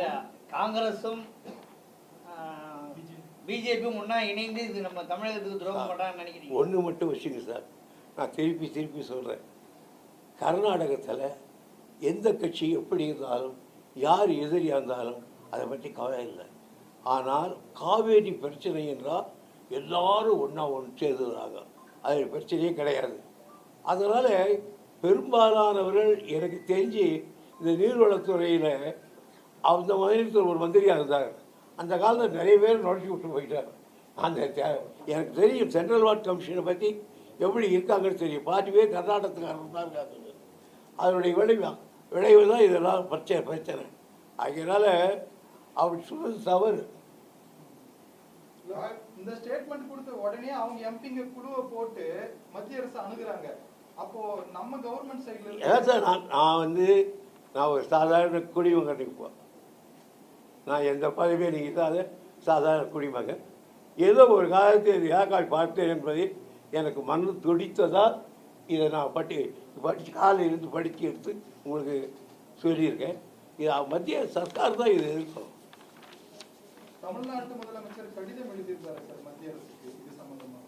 இல்லை காங்கிரஸும் பிஜேபியும் ஒன்றா இணைந்து இது நம்ம தமிழகத்துக்கு துரோகம் பண்ணுறாங்கன்னு நினைக்கிறீங்க? ஒன்று மட்டும் வச்சுங்க சார், நான் திருப்பி சொல்கிறேன். கர்நாடகத்தில் எந்த கட்சி எப்படி இருந்தாலும் யார் எதிரியாக இருந்தாலும் அதை பற்றி கவலை இல்லை. ஆனால் காவேரி பிரச்சனை என்றால் எல்லாரும் ஒன்றா ஒன்று சேர்ந்துறாங்க, அதில் பிரச்சனையே கிடையாது. அதனால் பெரும்பாலானவர்கள் எனக்கு தெரிஞ்சு இந்த நீர்வளத்துறையில் அந்த மாநிலத்தில் ஒரு மந்திரியாக இருந்தார். அந்த காலத்தில் நிறைய பேர் நுழைச்சி விட்டு போயிட்டார். அந்த எனக்கு தெரியும் சென்ட்ரல் வாட்டர் கமிஷனை பற்றி எப்படி இருக்காங்கன்னு தெரியும். பாதி பேர் கர்நாடகத்துக்காரர்கள் தான் இருக்காங்க. அதனுடைய விளைவு தான் இதெல்லாம் பிரச்சனை. அதனால அவர் சொல்வது தவறு. இந்த ஸ்டேட்மெண்ட் கொடுத்த உடனே அவங்க எம்பிங்க குழுவை போட்டு மத்திய அரசு அணுகுறாங்க. அப்போ நம்ம கவர்மெண்ட் சைடுல ஏன் சார் நான் ஒரு சாதாரண குடிமகன். இப்போ நான் எந்த பதவியும் நீங்கள் சாதாரண குடிமகன். ஏதோ ஒரு காலத்தில் ஏகாய் பார்த்தேன் என்பதை எனக்கு மனு துடித்ததால் இதை நான் படித்து காலையில் இருந்து படித்து எடுத்து உங்களுக்கு சொல்லியிருக்கேன். இது மத்திய சர்க்கார் தான் இது இருக்கும். தமிழ்நாட்டு முதலமைச்சர் கடிதம் எழுதியிருக்காரு சார் மத்திய அரசுக்கு இது சம்பந்தமா.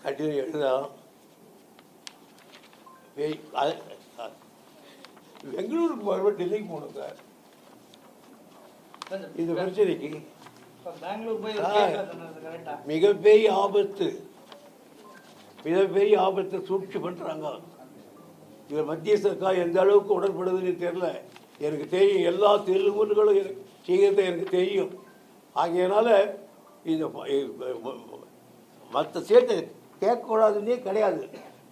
கடிதம் எழுதலாம். பெங்களூருக்கு போகிறப்ப டெல்லிக்கு போகணும் சார் இந்த பிரச்சனைக்கு. மிகப்பெரிய ஆபத்து சூழ்ச்சி பண்ணுறாங்க. இதில் மத்திய சர்க்கார் எந்த அளவுக்கு உடன்படுதுன்னு தெரியல. எனக்கு தெரியும், எல்லா தெலுங்குகளும் செய்கிறது எனக்கு தெரியும். ஆகையினால இந்த மற்ற ஸ்டேட்டை கேட்கக்கூடாதுன்னே கிடையாது.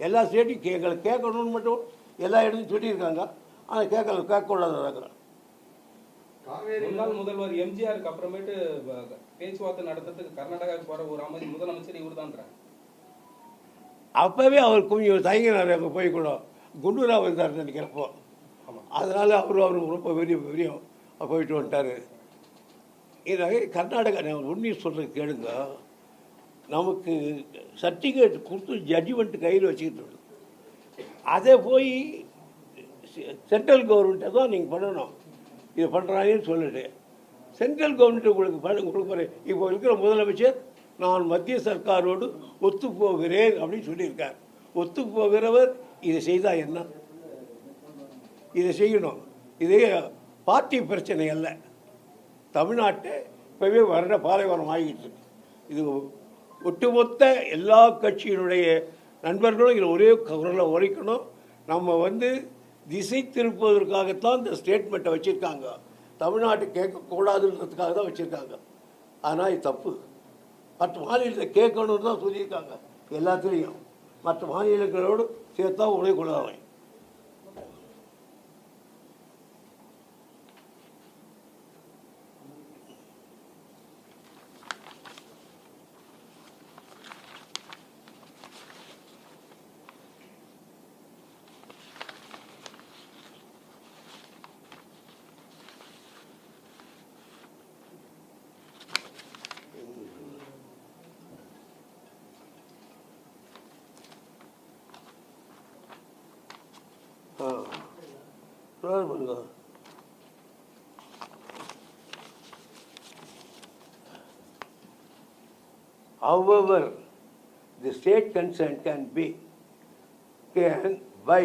எல்லா ஸ்டேட்டையும் எங்களை கேட்கணும்னு மட்டும் எல்லா இடத்தையும் சொல்லியிருக்காங்க. ஆனால் கேட்கக்கூடாது. முன்னாள் முதல்வர் எம்ஜிஆருக்கு அப்புறமேட்டு பேச்சுவார்த்தை நடத்துறதுக்கு கர்நாடகாவுக்கு போற ஒரு முதலமைச்சர் இவர் தான். அப்பவே அவர் கொஞ்சம் தயங்கினார். அங்கே போய் கூட குண்டூராக இருந்தார் நினைக்கிறப்போ. அதனால அவரும் ரொம்ப பெரிய போயிட்டு வந்துட்டார். இதாக கர்நாடகா நான் உண்மையை சொல்கிறது கேளுங்க. நமக்கு சர்டிஃபிகேட் கொடுத்து ஜட்ஜ்மெண்ட் கையில் வச்சுக்கிட்டு அதை போய் சென்ட்ரல் கவர்மெண்ட்டை தான் நீங்கள் பண்ணணும். இதை பண்ணுறாங்கன்னு சொல்லிட்டு சென்ட்ரல் கவர்மெண்ட் உங்களுக்கு இப்போ இருக்கிற முதலமைச்சர் நான் மத்திய சர்க்காரோடு ஒத்து போகிறேன் அப்படின்னு சொல்லியிருக்கார். ஒத்து போகிறவர் இதை செய்தால் என்ன? இதை செய்யணும். இதே பார்ட்டி பிரச்சனை அல்ல. தமிழ்நாட்டை இப்போவே வர பாலைவனம் ஆகிட்டு இருக்கு. இது ஒட்டுமொத்த எல்லா கட்சியினுடைய நண்பர்களும் இதில் ஒரே குரலை உரைக்கணும். நம்ம திசை திருப்புவதற்காகத்தான் இந்த ஸ்டேட்மெண்ட்டை வச்சுருக்காங்க. தமிழ்நாட்டை கேட்கக்கூடாதுன்றதுக்காக தான் வச்சுருக்காங்க. ஆனால் இது தப்பு. மற்ற மாநிலத்தை கேட்கணுன்னு தான் சொல்லியிருக்காங்க. எல்லாத்துலேயும் மற்ற மாநிலங்களோடு சேர்த்தா உடைய கொள்ளாமை. However, the state concerned can by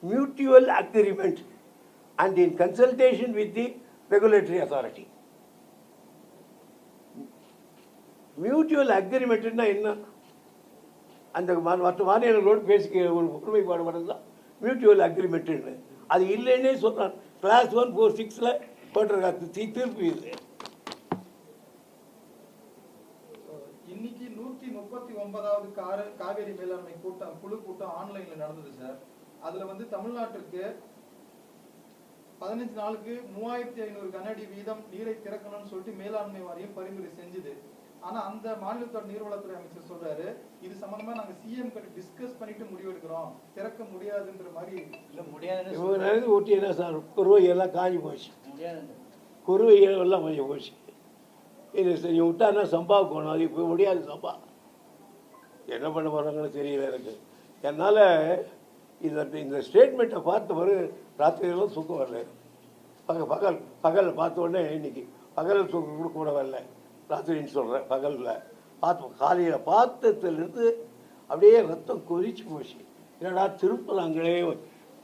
mutual agreement and in consultation with the regulatory authority. Mutual agreement என்ன? அந்த மற்ற மாநிலங்களோடு பேசிக்க ஒரு ஒருமைப்பாடு மட்டும்தான் மியூச்சுவல் அக்ரிமெண்ட்டுன்னு. அது இல்லைன்னே சொல்கிறான். கிளாஸ் 146 போட்டிருக்காங்க தீர்ப்பு. இது இன்னைக்கு 139வது காவேரி மேலாண்மை குழு கூட்டம் ஆன்லைன்ல நடந்தது சார். அதுல தமிழ்நாட்டிற்கு 15 நாளுக்கு 3500 கனஅடி வீதம் நீரை திறக்கணும்னு சொல்லிட்டு மேலாண்மை வாரியம் பரிந்துரை செஞ்சது. ஆனா அந்த மாநிலத்தோட நீர்வளத்துறை அமைச்சர் சொல்றாரு, இது சம்பந்தமா நாங்க சிஎம் கிட்ட டிஸ்கஸ் பண்ணிட்டு முடிவெடுக்கிறோம், திறக்க முடியாதுன்ற மாதிரி. இல்ல முடியாது ஊட்டி என்ன சார், குருவை எல்லாம் காஞ்சி போச்சு. குருவை எல்லாம் கொஞ்சம் போச்சு. இது விட்டாருன்னா சம்பாவுக்கு போகணும். அது இப்போ முடியாது. சம்பா என்ன பண்ண போகிறாங்கன்னு தெரியல எனக்கு. என்னால் இந்த ஸ்டேட்மெண்ட்டை பார்த்த பிறகு ராத்திரியெல்லாம் தூக்கம் வரல. பகலில் பார்த்த உடனே இன்னைக்கு பகலில் தூக்கம் கூட கூட வரல, ராத்திரின்னு சொல்கிறேன். பகலில் காலையில் பார்த்ததுலேருந்து அப்படியே ரத்தம் கொதிச்சு போச்சு. என்னடா திருப்பலாங்களே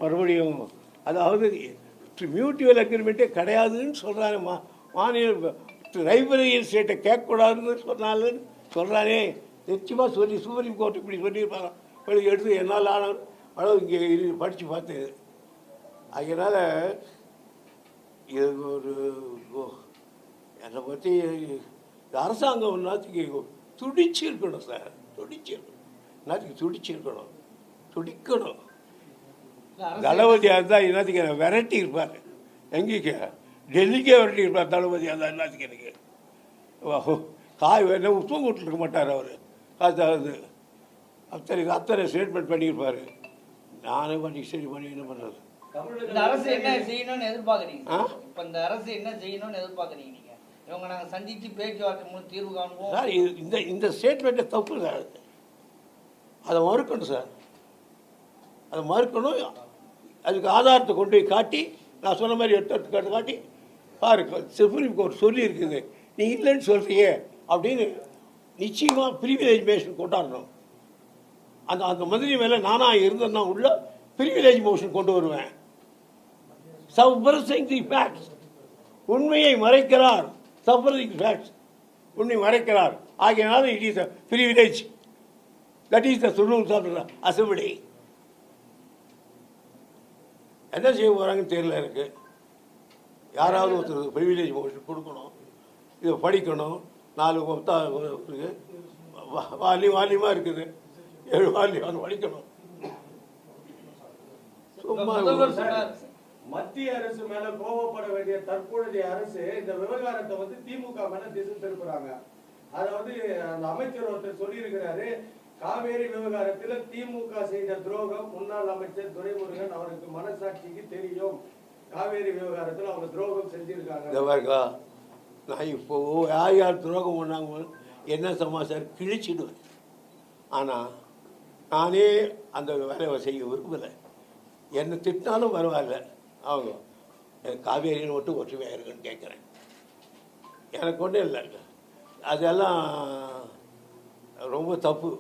மறுபடியும், அதாவது மியூச்சுவல் அக்ரிமெண்ட்டே கிடையாதுன்னு சொல்கிறாரு. மாநில லைப்ரரியன் ஸ்டேட்டை கேட்கக்கூடாதுன்னு சொல்கிறானே. நிச்சயமாக சொல்லி சுப்ரீம் கோர்ட் இப்படி சொல்லியிருப்பாங்க. பிறகு எடுத்து என்னால் ஆன அளவு இங்கே படித்து பார்த்தது. அதனால் இது ஒரு என்னை பற்றி அரசாங்கம் நாத்துக்கு துடிச்சு இருக்கணும் சார், துடிச்சு இருக்கணும், நாத்துக்கு துடிச்சு இருக்கணும், துடிக்கணும். தளபதியாக இருந்தால் என்னத்துக்கு என்ன விரட்டி இருப்பார், எங்கேக்கு டெல்லிக்கே விரட்டி இருப்பார் தளபதியாக இருந்தால். என்னத்துக்கு எனக்கு காய் வேணும் உப்பு விட்டுருக்க மாட்டார் அவர். அது அத்தனை ஸ்டேட்மெண்ட் பண்ணியிருப்பார். நானே பண்ணி சரி பண்ணி என்ன பண்ணுறது? இந்த அரசு என்ன செய்யணும்னு எதிர்பார்க்குறீங்க? இப்போ இந்த அரசு என்ன செய்யணும்னு எதிர்பார்க்குறீங்க நீங்கள்? இவங்க நாங்கள் சந்தித்து பேச்சுவார்த்தை மூலம் தீர்வு காணுவோம் சார். இந்த ஸ்டேட்மெண்ட்டை தப்பு சார், அதை மறுக்கணும் சார், அதை மறுக்கணும். அதுக்கு ஆதாரத்தை கொண்டு போய் காட்டி, நான் சொன்ன மாதிரி எடுத்து காட்டி பாரு, சுப்ரீம் கோர்ட் சொல்லி இருக்குது, நீ இல்லைன்னு சொல்கிறீங்க அப்படின்னு நிச்சயமாக ப்ரிவிலேஜ் மோஷன் கொண்டாடணும். அந்த மந்திரி மேலே நானாக இருந்தேன்னா உள்ள ப்ரிவிலேஜ் மோஷன் கொண்டு வருவேன். சப்ரஸிங் தி ஃபேக்ட்ஸ், உண்மையை மறைக்கிறார். சப்ரஸிங் ஃபேக்ட்ஸ், உண்மை மறைக்கிறார். ஆகையினால it is a privilege. That is the rules of assembly. என்ன செய்ய போகிறாங்கன்னு தெரியல எனக்கு. யாராவது ஒருத்தர் ப்ரிவிலேஜ் மோஷன் கொடுக்கணும், இதை படிக்கணும். 4 இருக்குது, வால்யூமாக இருக்குது, 7 வால்யூம் அது படிக்கணும். மத்திய அரசு மேல கோபப்பட வேண்டிய தற்போதைய அரசு இந்த விவகாரத்தை வந்து திமுக மேல திசை திருப்புறாங்க. அத வந்து அந்த அமைச்சர் ஒருத்தர் சொல்லி இருக்கிறாரு, காவேரி விவகாரத்துல திமுக செய்த துரோகம் முன்னாள் அமைச்சர் துரைமுருகன் அவருக்கு மனசாட்சிக்கு தெரியும். காவேரி விவகாரத்துல அவங்க துரோகம் செஞ்சிருக்காங்க. நான் இப்போ யார் துரோகம் பண்ணாங்க என்ன சமாச்சாரம் கிழிச்சிடுவேன். ஆனால் நானே அந்த வேலையை செய்ய விரும்பலை. என்னை திட்டினாலும் பரவாயில்ல, அவங்க காவேரியில் மட்டும் ஒற்றுமையாக இருக்குன்னு கேட்குறேன். எனக்கு ஒன்றும் இல்லை, அதெல்லாம் ரொம்ப தப்பு.